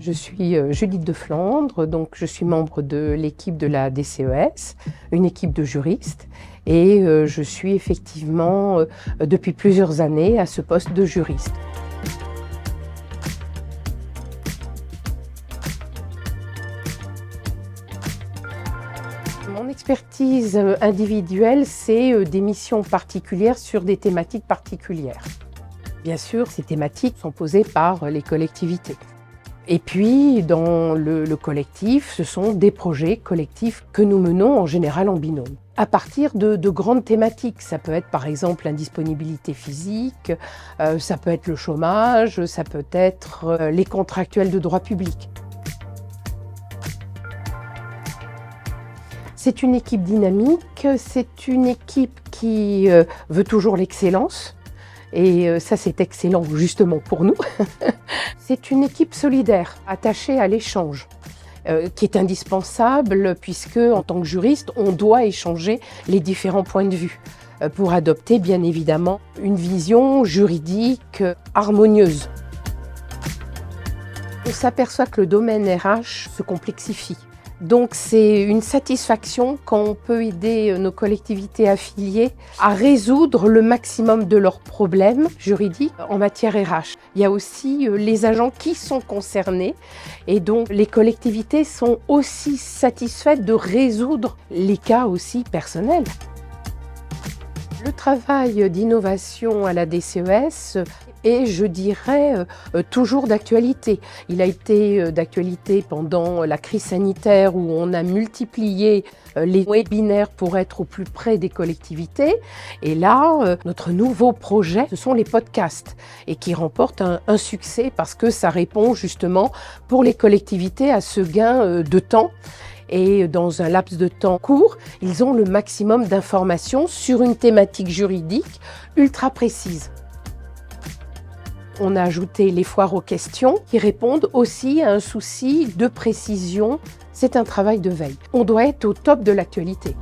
Je suis Judith de Flandre, donc je suis membre de l'équipe de la DCES, une équipe de juristes, et je suis effectivement depuis plusieurs années à ce poste de juriste. Mon expertise individuelle, c'est des missions particulières sur des thématiques particulières. Bien sûr, ces thématiques sont posées par les collectivités. Et puis, dans le collectif, ce sont des projets collectifs que nous menons en général en binôme. À partir de grandes thématiques, ça peut être par exemple l'indisponibilité physique, ça peut être le chômage, ça peut être les contractuels de droit public. C'est une équipe dynamique, c'est une équipe qui veut toujours l'excellence. Et ça, c'est excellent justement pour nous. C'est une équipe solidaire, attachée à l'échange, qui est indispensable puisque, en tant que juriste, on doit échanger les différents points de vue pour adopter, bien évidemment, une vision juridique harmonieuse. On s'aperçoit que le domaine RH se complexifie. Donc c'est une satisfaction quand on peut aider nos collectivités affiliées à résoudre le maximum de leurs problèmes juridiques en matière RH. Il y a aussi les agents qui sont concernés et donc les collectivités sont aussi satisfaites de résoudre les cas aussi personnels. Le travail d'innovation à la DCES est, je dirais, toujours d'actualité. Il a été d'actualité pendant la crise sanitaire où on a multiplié les webinaires pour être au plus près des collectivités. Et là, notre nouveau projet, ce sont les podcasts et qui remportent un succès parce que ça répond justement pour les collectivités à ce gain de temps. Et dans un laps de temps court, ils ont le maximum d'informations sur une thématique juridique ultra précise. On a ajouté les foires aux questions qui répondent aussi à un souci de précision. C'est un travail de veille. On doit être au top de l'actualité.